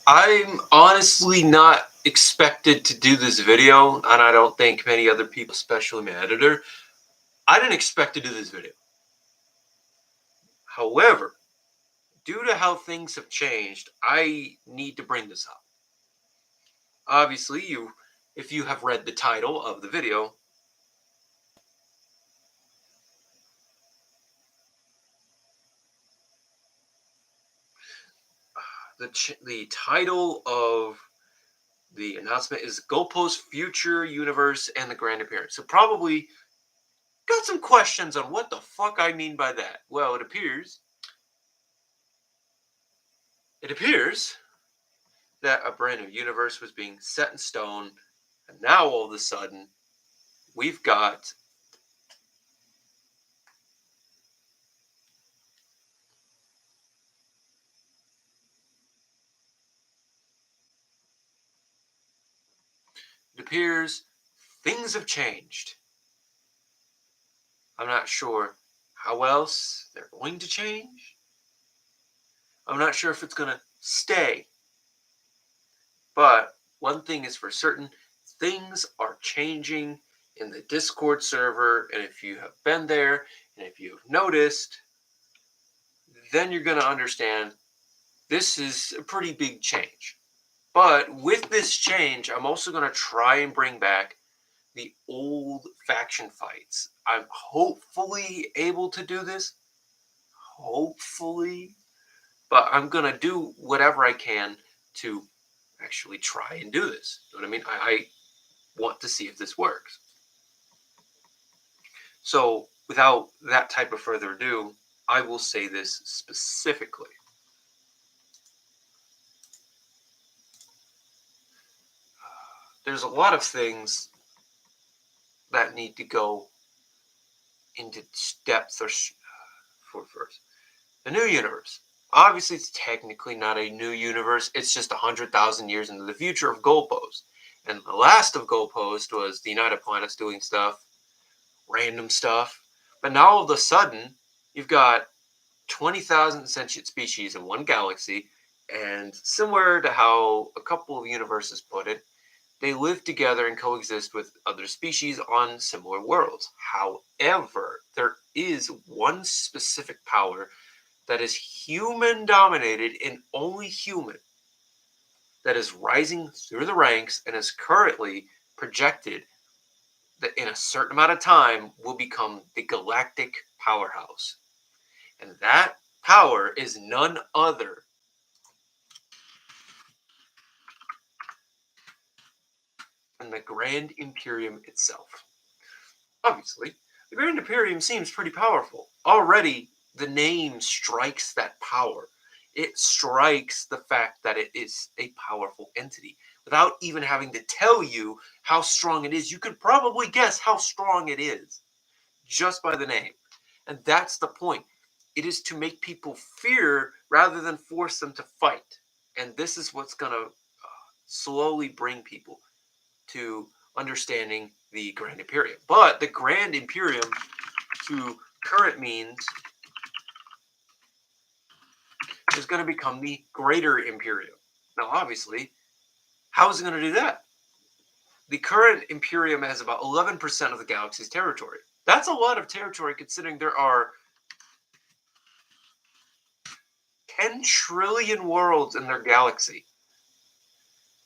I'm honestly not expected to do this video, and I don't think many other people, especially my editor, I didn't expect to do this video. However, due to how things have changed, I need to bring this up. Obviously, if you have read the title of the video, the title of the announcement is Goalpost Future Universe and the Grand Imperium. So probably got some questions on what the fuck I mean by that. Well, it appears that a brand new universe was being set in stone, and now all of a sudden we've got it appears things have changed. I'm not sure how else they're going to change. I'm not sure if it's going to stay. But one thing is for certain, things are changing in the Discord server, and if you have been there and if you have noticed, then you're going to understand this is a pretty big change. But with this change, I'm also going to try and bring back the old faction fights. I'm hopefully able to do this. Hopefully. But I'm going to do whatever I can to actually try and do this. You know what I mean? I want to see if this works. So, without that type of further ado, I will say this specifically. There's a lot of things that need to go into depth for first. The new universe. Obviously, it's technically not a new universe. It's just 100,000 years into the future of Goalpost. And the last of Goalpost was the United Planets doing stuff, random stuff. But now all of a sudden, you've got 20,000 sentient species in one galaxy, and similar to how a couple of universes put it, they live together and coexist with other species on similar worlds. However, there is one specific power that is human dominated and only human that is rising through the ranks and is currently projected that in a certain amount of time will become the galactic powerhouse. And that power is none other than the Grand Imperium itself. Obviously, the Grand Imperium seems pretty powerful. Already, the name strikes that power. It strikes the fact that it is a powerful entity. Without even having to tell you how strong it is, you could probably guess how strong it is just by the name. And that's the point. It is to make people fear rather than force them to fight. And this is what's going to slowly bring people to understanding the Grand Imperium. But the Grand Imperium to current means is going to become the Greater Imperium. Now, obviously, how is it going to do that? The current Imperium has about 11% of the galaxy's territory. That's a lot of territory considering there are 10 trillion worlds in their galaxy.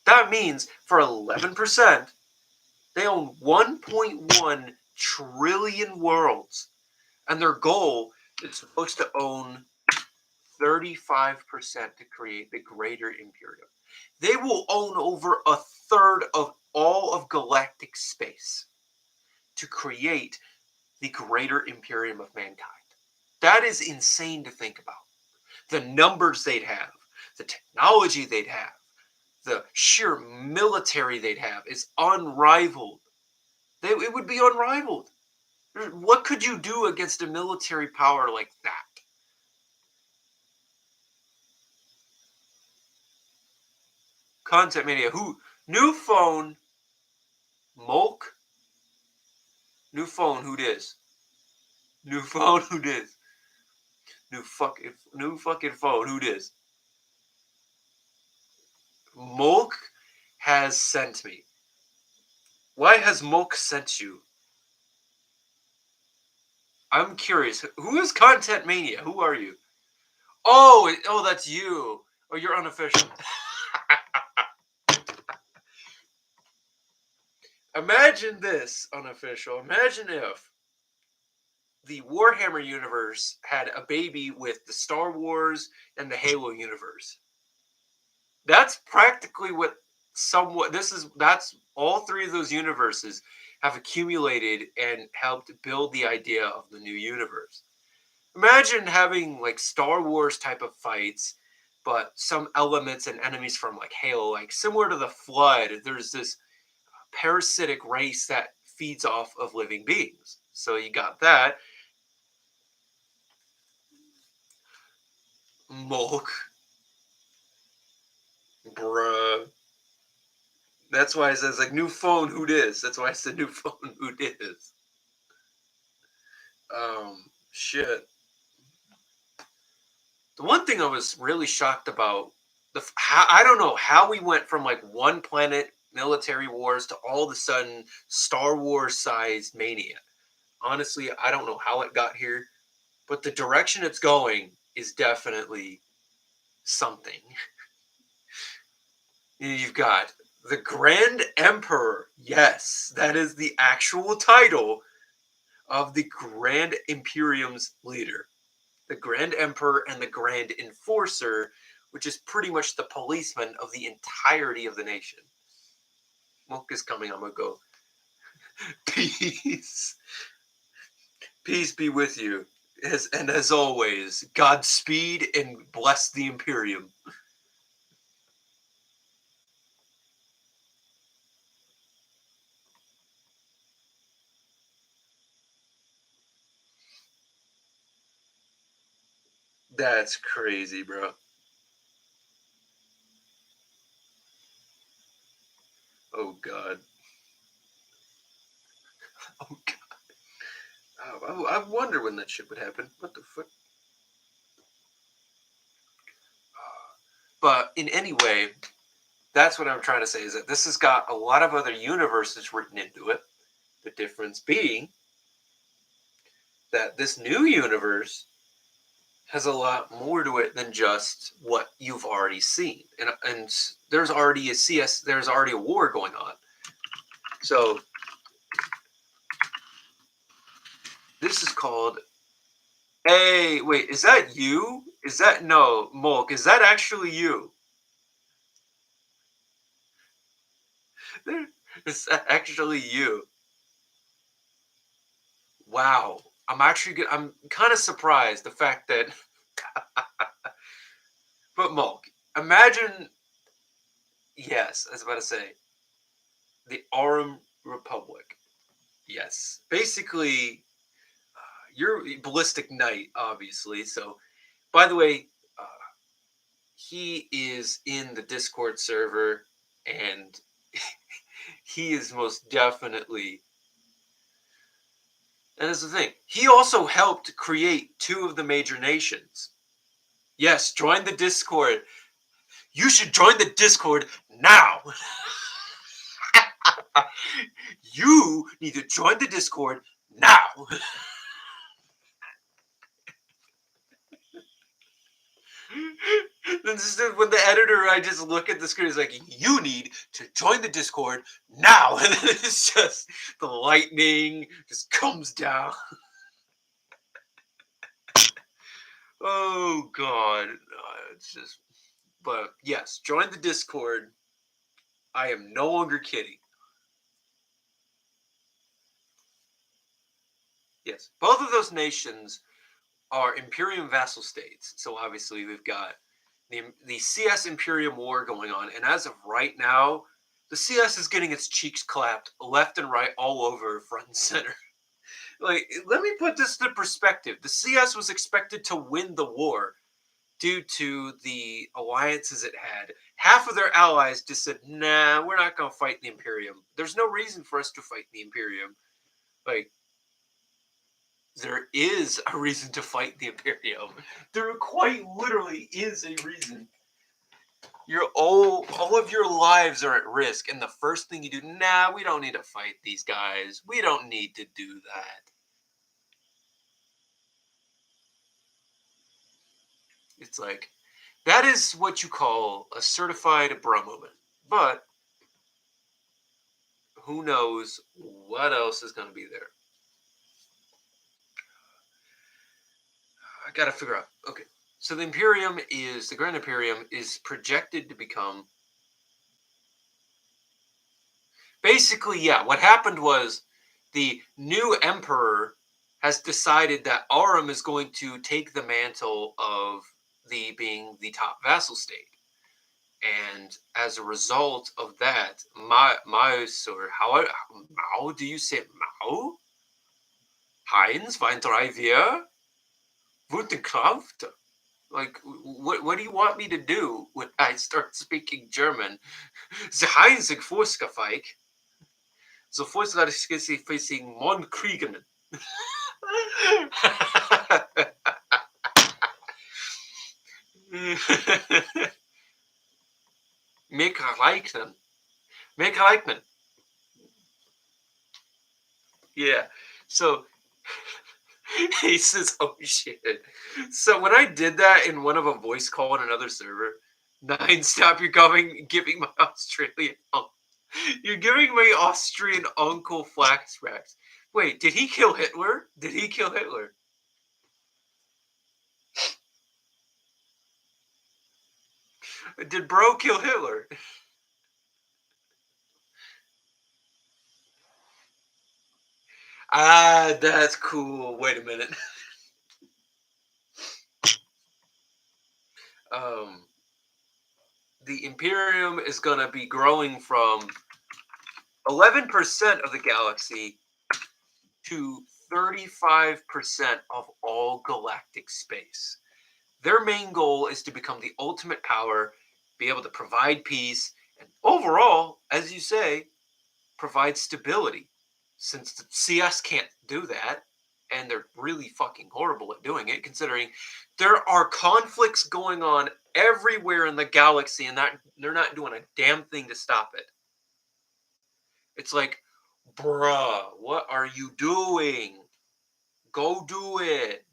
That means for 11%, they own 1.1 trillion worlds. And their goal is supposed to own 35% to create the Greater Imperium. They will own over a third of all of galactic space to create the Greater Imperium of mankind. That is insane to think about. The numbers they'd have, the technology they'd have, the sheer military they'd have is unrivaled. It would be unrivaled. What could you do against a military power like that? Content Mania, who? New phone, Mulk? New phone, who dis? New phone, who dis? New fucking phone, who dis? Mulk has sent me. Why has Mulk sent you? I'm curious. Who is Content Mania? Who are you? Oh, that's you. Oh, you're unofficial. Imagine this, unofficial. Imagine if the Warhammer universe had a baby with the Star Wars and the Halo universe. That's practically what that's all three of those universes have accumulated and helped build the idea of the new universe. Imagine having like Star Wars type of fights, but some elements and enemies from like Halo, like similar to the Flood. There's this parasitic race that feeds off of living beings. So you got that. Mulk. Bruh. That's why it says like new phone, who dis? That's why I said new phone, who dis? Shit. The one thing I was really shocked about I don't know how we went from like one planet military wars to all of a sudden Star Wars sized mania. Honestly, I don't know how it got here, but the direction it's going is definitely something. You've got the Grand Emperor. Yes, that is the actual title of the Grand Imperium's leader. The Grand Emperor and the Grand Enforcer, which is pretty much the policeman of the entirety of the nation. Monk is coming. I'm going to go. Peace. Peace be with you. And as always, Godspeed and bless the Imperium. That's crazy, bro. Oh, God. Oh, God. I wonder when that shit would happen. What the fuck? But in any way, that's what I'm trying to say is that this has got a lot of other universes written into it. The difference being that this new universe has a lot more to it than just what you've already seen. And there's already there's already a war going on. So this is called. Hey, wait, is that you? Is that no, Mulk? Is that actually you? Is that actually you? Wow. I'm actually good. I'm kind of surprised the fact that. But Mulk, imagine. Yes, I was about to say the Arum Republic. Yes, basically, you're Ballistic Knight, obviously. So, by the way, uh, he is in the Discord server, and he is most definitely. And that's the thing. He also helped create two of the major nations. Yes, join the Discord. You should join the Discord now. You need to join the Discord now. When the editor, I just look at the screen, it's like, you need to join the Discord now. And then it's just the lightning just comes down. Oh, God. It's just, but yes, join the Discord. I am no longer kidding. Yes, both of those nations are Imperium vassal states. So obviously we've got the CS Imperium War going on, and as of right now, the CS is getting its cheeks clapped left and right, all over, front and center. Like, let me put this into perspective. The CS was expected to win the war due to the alliances it had. Half of their allies just said, "Nah, we're not going to fight the Imperium. There's no reason for us to fight the Imperium." Like, there is a reason to fight the Imperium. There quite literally is a reason. All of your lives are at risk, and the first thing you do, nah, we don't need to fight these guys. We don't need to do that. It's like that is what you call a certified bro moment. But who knows what else is going to be there? I got to figure out. Okay, so the Grand Imperium is projected to become basically, yeah. What happened was the new emperor has decided that Aurum is going to take the mantle of being the top vassal state. And as a result of that, Maus, or Mao, do you say Mao? Heinz, mein drei wir, Wuttenkraft? Like, what do you want me to do when I start speaking German? The Heinz ik Fußgefeig, so Fußgefeig facing Monkriegen. Make Reichnen. Make Reichnen. Yeah. So he says, "Oh shit!" So when I did that in one of a voice call on another server, Nine, stop! You're giving my Australian uncle. You're giving my Austrian uncle flashbacks. Wait, did he kill Hitler? Did he kill Hitler? Did bro kill Hitler? Ah, that's cool. Wait a minute. Um, the Imperium is gonna be growing from 11% of the galaxy to 35% of all galactic space. Their main goal is to become the ultimate power, be able to provide peace, and overall, as you say, provide stability. Since the CS can't do that, and they're really fucking horrible at doing it, considering there are conflicts going on everywhere in the galaxy, and that they're not doing a damn thing to stop it. It's like, bruh, what are you doing? Go do it.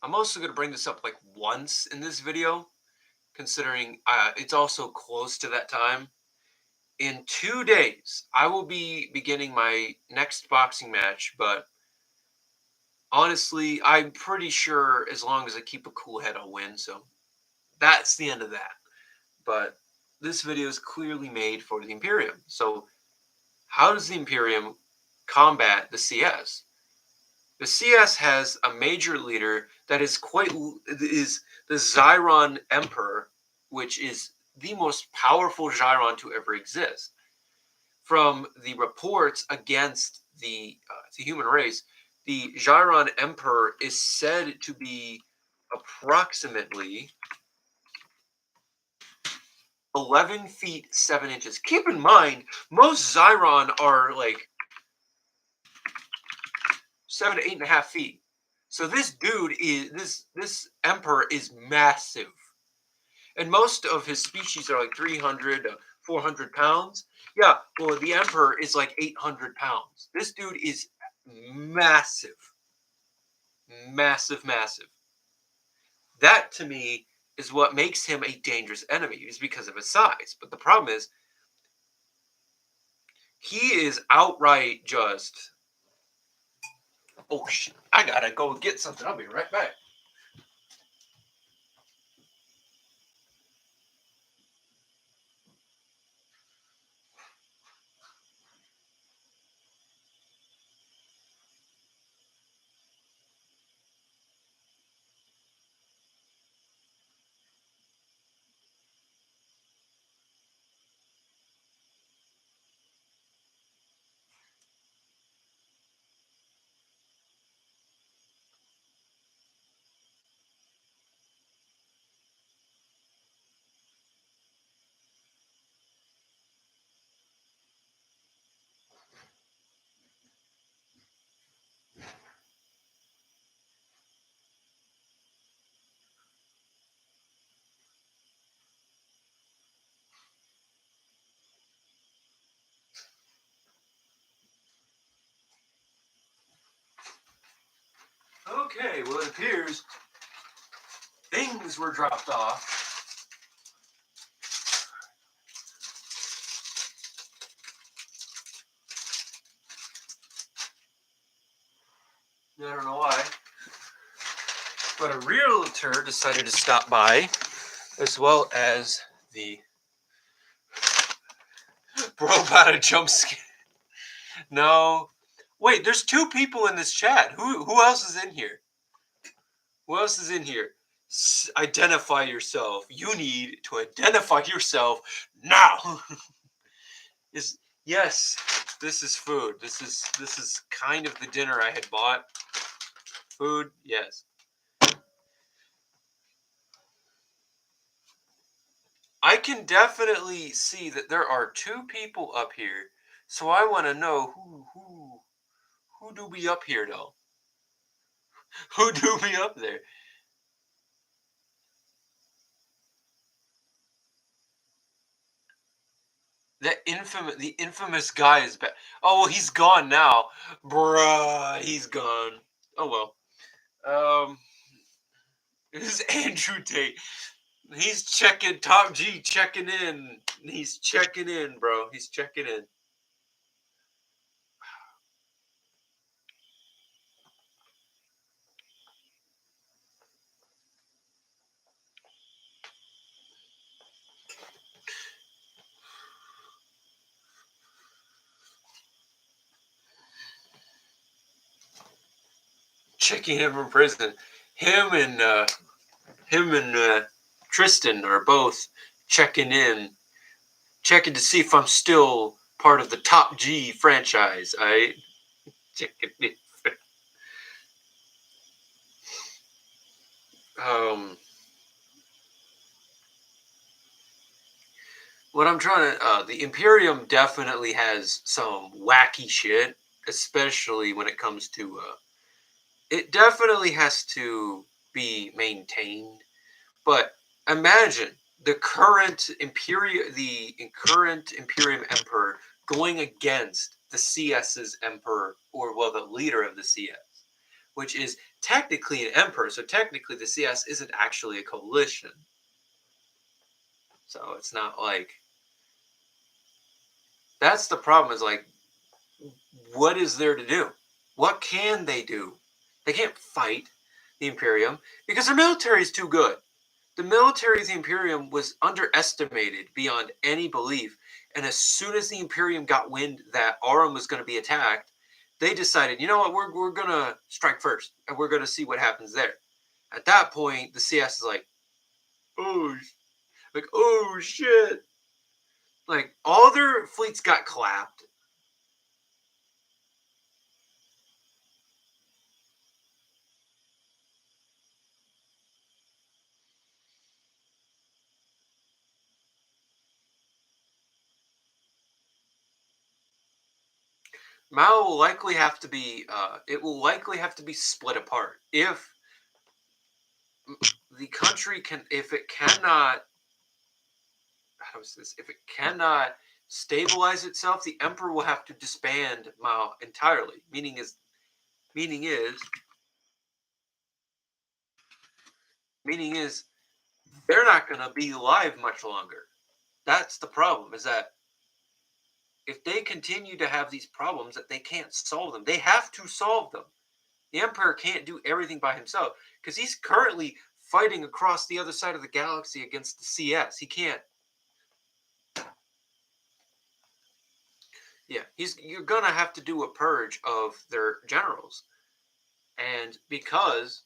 I'm also going to bring this up like once in this video, considering it's also close to that time. In 2 days, I will be beginning my next boxing match, but honestly, I'm pretty sure as long as I keep a cool head, I'll win. So that's the end of that. But this video is clearly made for the Imperium. So, how does the Imperium combat the CS? The CS has a major leader that is the Zyron Emperor, which is the most powerful Zyron to ever exist. From the reports against the human race, the Zyron Emperor is said to be approximately 11 feet 7 inches. Keep in mind, most Zyron are like 7 to 8.5 feet. So this emperor is massive, and most of his species are like 300 to 400 pounds. Yeah, well, the emperor is like 800 pounds. This dude is massive, massive, massive. That to me is what makes him a dangerous enemy, is because of his size. But the problem is, he is outright just. Oh shit! I gotta go get something. I'll be right back. Okay, well, it appears things were dropped off. I don't know why. But a realtor decided to stop by, as well as the bro about a jump scare. No. Wait, there's 2 people in this chat. Who else is in here? Who else is in here? Identify yourself. You need to identify yourself now. Yes, this is food. This is kind of the dinner I had bought. Food, yes. I can definitely see that there are 2 people up here. So I want to know who do we up here though? Who do we up there? The infamous guy is back. Oh well, he's gone now, bruh. He's gone. Oh well. This is Andrew Tate. He's checking. Top G checking in. He's checking in, bro. He's checking in. Checking him from prison. Him and Tristan are both checking in, checking to see if I'm still part of the Top G franchise. I checking in. What I'm trying to, the Imperium definitely has some wacky shit, especially when it comes to, it definitely has to be maintained. But imagine the current Imperium Emperor going against the CS's Emperor, or well, the leader of the CS, which is technically an Emperor. So technically, the CS isn't actually a coalition. So it's not like that's the problem. Is like, what is there to do? What can they do? They can't fight the Imperium because their military is too good. The military of the Imperium was underestimated beyond any belief. And as soon as the Imperium got wind that Aurum was going to be attacked, they decided, you know what, we're going to strike first. And we're going to see what happens there. At that point, the CS is oh shit. Like, all their fleets got clapped. Mao will likely have to be, it will likely have to be split apart. If the country can, if it cannot, how's this? If it cannot stabilize itself, the emperor will have to disband Mao entirely. Meaning is, they're not going to be alive much longer. That's the problem. Is that if they continue to have these problems, that they can't solve them. They have to solve them. The emperor can't do everything by himself because he's currently fighting across the other side of the galaxy against the CS. He can't. Yeah, you're gonna have to do a purge of their generals, and because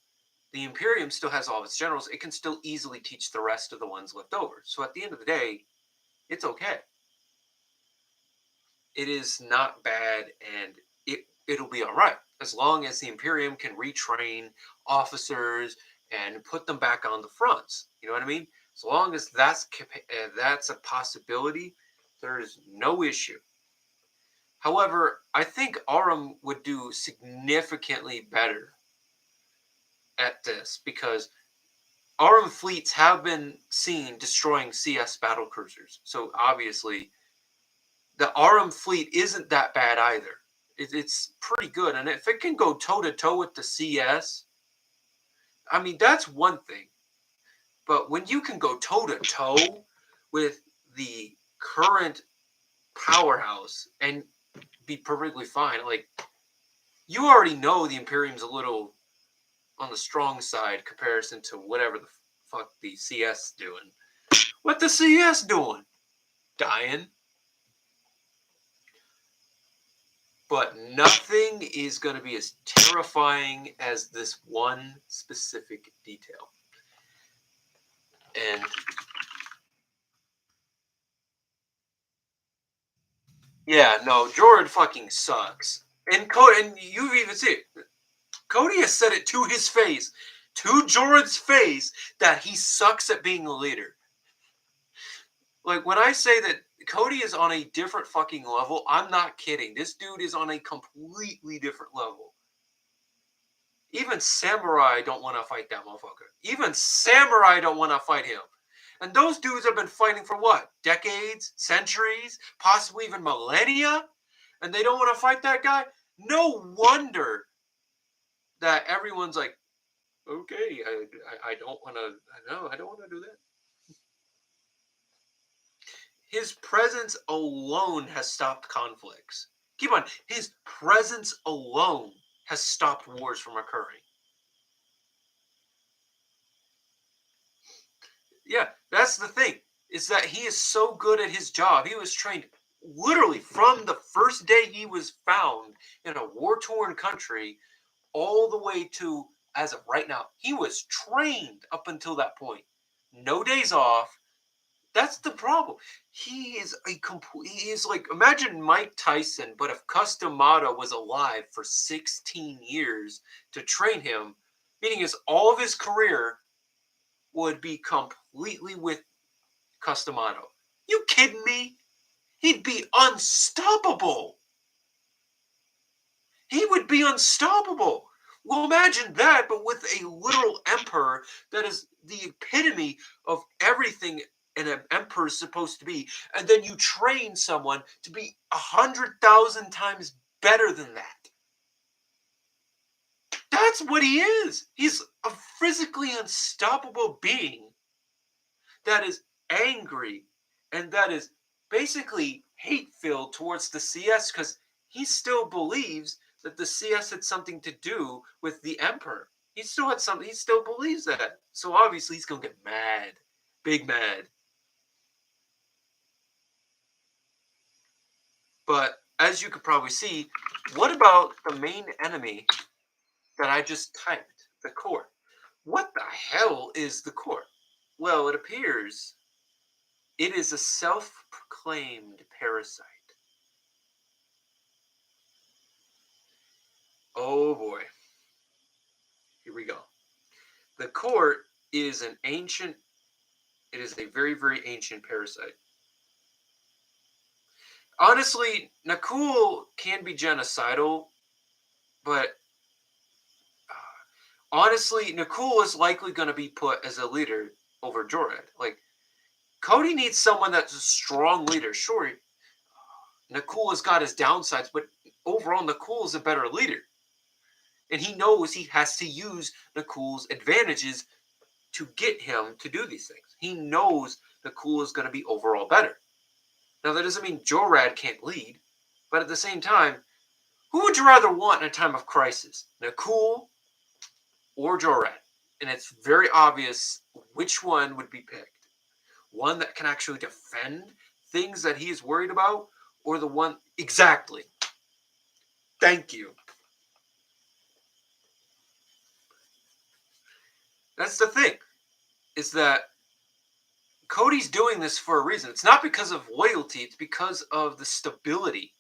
the Imperium still has all of its generals, it can still easily teach the rest of the ones left over. So at the end of the day, it's okay. It is not bad, and it'll be all right as long as the Imperium can retrain officers and put them back on the fronts. You know what I mean? As long as that's a possibility, there's no issue. However, I think Aurum would do significantly better at this because Aurum fleets have been seen destroying CS battle cruisers. So obviously, the Aurum fleet isn't that bad either. It's pretty good, and if it can go toe to toe with the CS, I mean, that's one thing. But when you can go toe to toe with the current powerhouse and be perfectly fine, like, you already know the Imperium's a little on the strong side comparison to whatever the fuck the CS doing. What the CS doing? Dying. But nothing is going to be as terrifying as this one specific detail. And yeah, no, Jordan fucking sucks. And you've even seen it. Cody has said it to his face, to Jordan's face, that he sucks at being a leader. Like, when I say that Cody is on a different fucking level, I'm not kidding. This dude is on a completely different level. Even Samurai don't want to fight that motherfucker. Even Samurai don't want to fight him. And those dudes have been fighting for what? Decades? Centuries? Possibly even millennia? And they don't want to fight that guy? No wonder that everyone's like, okay, I don't want to, no, I don't want to do that. His presence alone has stopped conflicts. Keep on, his presence alone has stopped wars from occurring. Yeah, that's the thing, is that he is so good at his job. He was trained literally from the first day he was found in a war-torn country all the way to, as of right now, he was trained up until that point. No days off. That's the problem. He is a complete. He is like, imagine Mike Tyson, but if Customata was alive for 16 years to train him, meaning is all of his career would be completely with Customano. You kidding me? He'd be unstoppable. He would be unstoppable. Well, imagine that, but with a literal emperor that is the epitome of everything an emperor is supposed to be. And then you train someone to be 100,000 times better than that. That's what he is. He's a physically unstoppable being that is angry and that is basically hate filled towards the CS because he still believes that the CS had something to do with the Emperor. He still had something, he still believes that. So obviously he's going to get mad. Big mad. But as you could probably see, what about the main enemy that I just typed? The court. What the hell is the court? Well, it appears it is a self-proclaimed parasite. Oh boy. Here we go. The court is an ancient, it is a very, very ancient parasite. Honestly, Nakul can be genocidal, but honestly, Nakul is likely going to be put as a leader over Jorad. Like, Cody needs someone that's a strong leader. Sure, Nakul has got his downsides, but overall, Nakul is a better leader. And he knows he has to use Nakul's advantages to get him to do these things. He knows Nakul is going to be overall better. Now, that doesn't mean Jorad can't lead, but at the same time, who would you rather want in a time of crisis? Nakul or Jorad? And it's very obvious which one would be picked. One that can actually defend things that he is worried about, or the one... Exactly. Thank you. That's the thing, is that Cody's doing this for a reason. It's not because of loyalty, it's because of the stability.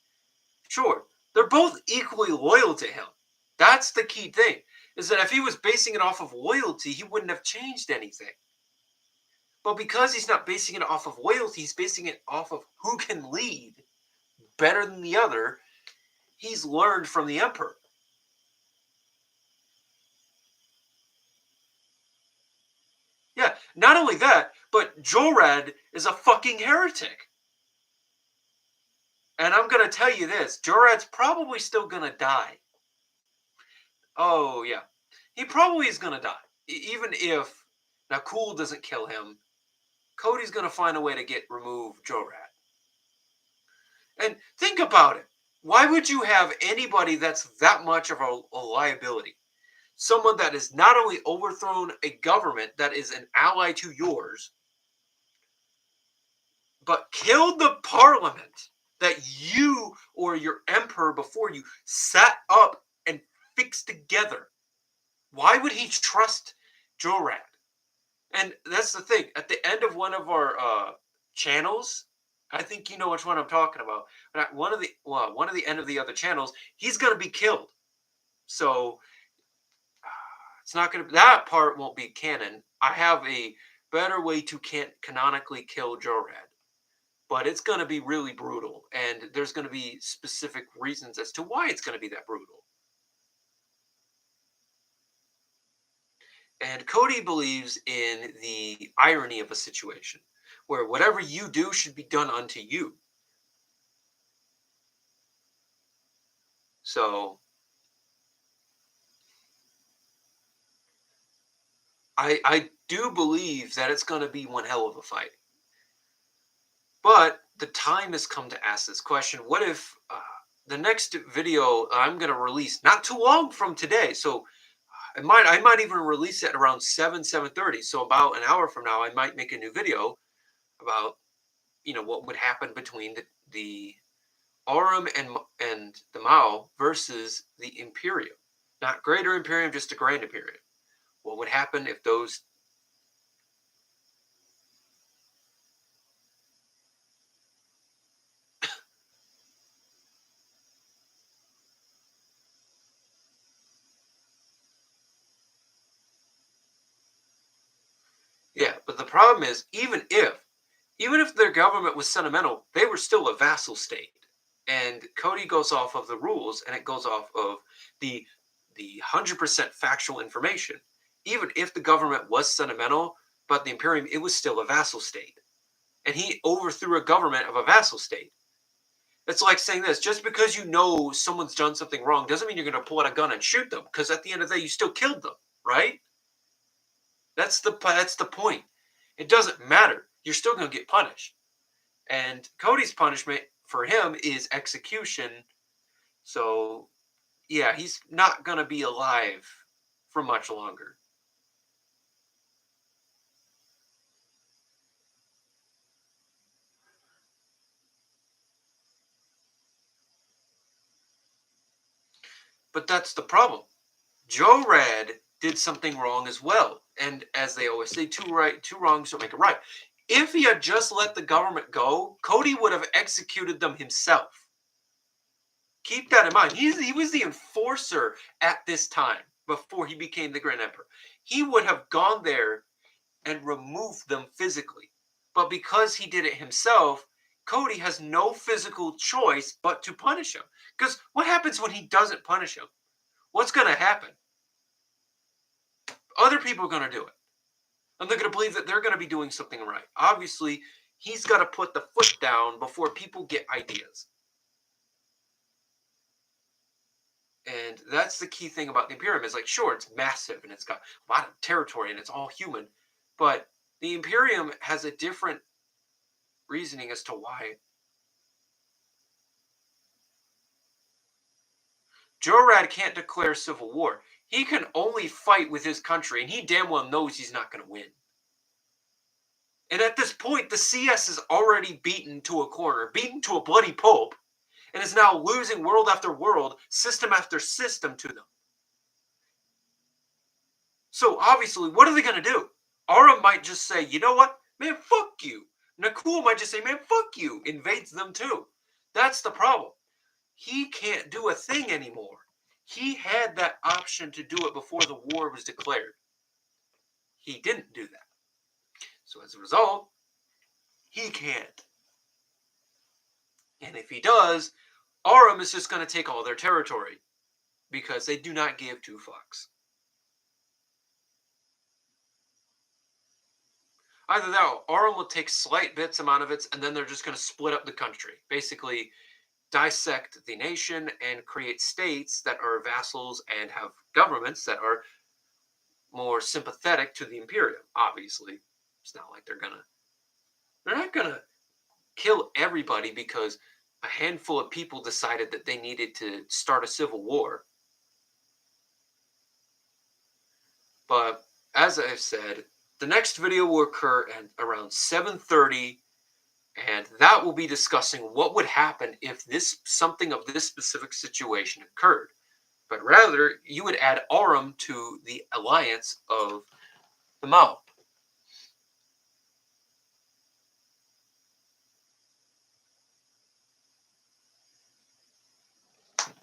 Sure, they're both equally loyal to him. That's the key thing, is that if he was basing it off of loyalty, he wouldn't have changed anything. But because he's not basing it off of loyalty, he's basing it off of who can lead better than the other. He's learned from the Emperor. Yeah, not only that, but Jorad is a fucking heretic. And I'm going to tell you this, Jorad's probably still going to die. Oh, yeah. He probably is going to die. Even if Nakul doesn't kill him, Cody's going to find a way to get remove Jorad. And think about it. Why would you have anybody that's that much of a liability? Someone that has not only overthrown a government that is an ally to yours, but killed the parliament that you or your emperor before you sat up and fixed together. Why would he trust Jorad? And that's the thing. At the end of one of our channels, I think you know which one I'm talking about. But at one of the end of the other channels, he's gonna be killed. So it's not gonna. That part won't be canon. I have a better way to canonically kill Jorad, but it's gonna be really brutal, and there's gonna be specific reasons as to why it's gonna be that brutal. And Cody believes in the irony of a situation where whatever you do should be done unto you. So I do believe that it's going to be one hell of a fight. But the time has come to ask this question. What if the next video I'm going to release not too long from today? So I might even release it around 7:30. So about an hour from now, I might make a new video about what would happen between the Aurum and the Mao versus the Imperium. Not Greater Imperium, just the Grand Imperium. What would happen if those. Yeah, but the problem is, even if their government was sentimental, they were still a vassal state. And Cody goes off of the rules, and it goes off of the 100% factual information. Even if the government was sentimental, but the Imperium, it was still a vassal state. And he overthrew a government of a vassal state. It's like saying this: just because you know someone's done something wrong doesn't mean you're going to pull out a gun and shoot them, because at the end of the day, you still killed them, right? That's the point. It doesn't matter. You're still going to get punished. And Cody's punishment for him is execution. So, yeah, he's not going to be alive for much longer. But that's the problem. Joe Rad did something wrong as well. And as they always say, two wrongs don't make it right. If he had just let the government go, Cody would have executed them himself. Keep that in mind. He was the enforcer at this time before he became the Grand Emperor. He would have gone there and removed them physically. But because he did it himself, Cody has no physical choice but to punish him. Because what happens when he doesn't punish him? What's going to happen? Other people are going to do it. And they're going to believe that they're going to be doing something right. Obviously, he's got to put the foot down before people get ideas. And that's the key thing about the Imperium is, like, sure, it's massive and it's got a lot of territory and it's all human. But the Imperium has a different reasoning as to why. Jorad can't declare civil war. He can only fight with his country, and he damn well knows he's not going to win. And at this point, the CS is already beaten to a corner, beaten to a bloody pulp, and is now losing world after world, system after system to them. So obviously, what are they going to do? Aura might just say, you know what? Man, fuck you. Nakul might just say, man, fuck you. Invades them too. That's the problem. He can't do a thing anymore. He had that option to do it before the war was declared. He didn't do that. So as a result, he can't. And if he does, Arum is just going to take all their territory because they do not give two fucks. Either that or Arum will take slight bits amount of it, and then they're just going to split up the country. Basically, dissect the nation and create states that are vassals and have governments that are more sympathetic to the Imperium. Obviously, it's not like they're not gonna kill everybody because a handful of people decided that they needed to start a civil war. But as I've said, the next video will occur at around 7:30, and that will be discussing what would happen if this something of this specific situation occurred. But rather, you would add Aurum to the alliance of the Mao.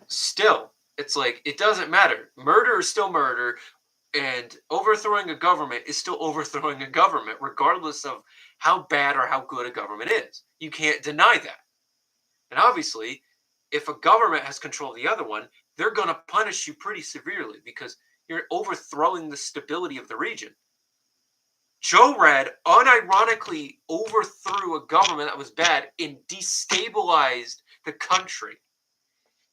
Still, it's like it doesn't matter. Murder is still murder, and overthrowing a government is still overthrowing a government, regardless of how bad or how good a government is. You can't deny that. And obviously, if a government has control of the other one, they're going to punish you pretty severely because you're overthrowing the stability of the region. Joe Red unironically overthrew a government that was bad and destabilized the country.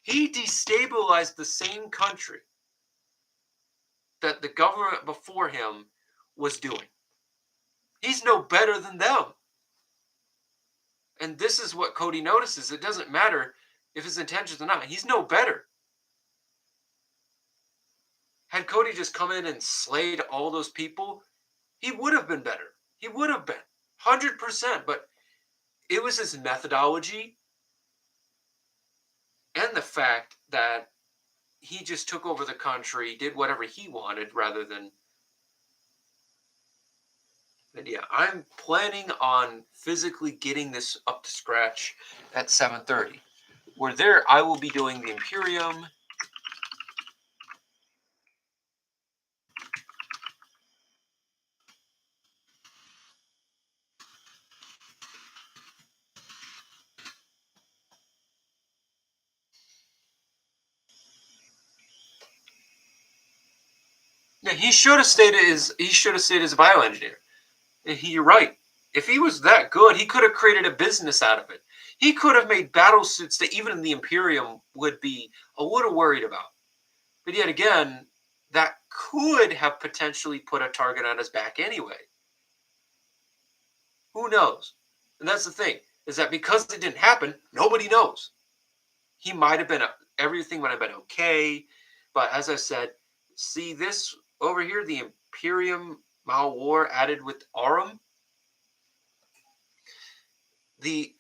He destabilized the same country that the government before him was doing. He's no better than them. And this is what Cody notices. It doesn't matter if his intentions or not. He's no better. Had Cody just come in and slayed all those people, he would have been better. He would have been 100%. But it was his methodology and the fact that he just took over the country, did whatever he wanted rather than. And yeah, I'm planning on physically getting this up to scratch at 7:30. Where there, I will be doing the Imperium. Yeah, he should have stayed as a bioengineer. You're right. If he was that good, he could have created a business out of it. He could have made battle suits that even the Imperium would be a little worried about. But yet again, that could have potentially put a target on his back anyway. Who knows? And that's the thing, is that because it didn't happen, nobody knows. He might have been, everything might have been okay. But as I said, see this over here, the Imperium Mao War added with Aurum. The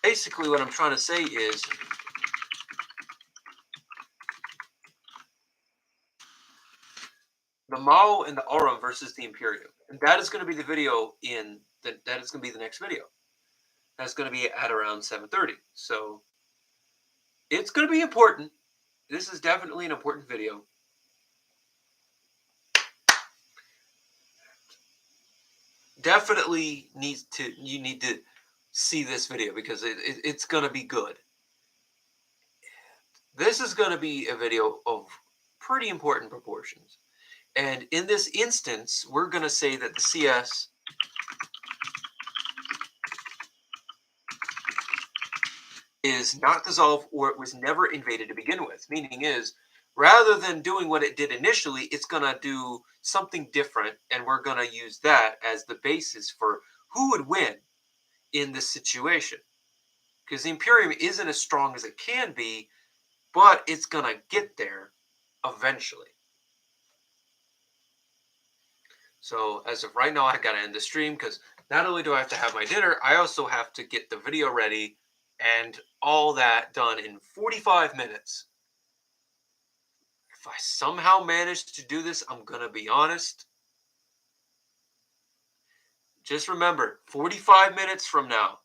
basically what I'm trying to say is the Mao and the Aurum versus the Imperium. And that is going to be the video that is going to be the next video. That's going to be at around 7:30. So it's going to be important. This is definitely an important video. Definitely you need to see this video because it's going to be good. This is going to be a video of pretty important proportions. And in this instance, we're going to say that the CS is not dissolved or it was never invaded to begin with. Meaning is, rather than doing what it did initially, it's going to do something different, and we're going to use that as the basis for who would win in this situation. Because the Imperium isn't as strong as it can be, but it's going to get there eventually. So as of right now, I got to end the stream because not only do I have to have my dinner, I also have to get the video ready and all that done in 45 minutes. If I somehow manage to do this, I'm going to be honest. Just remember, 45 minutes from now,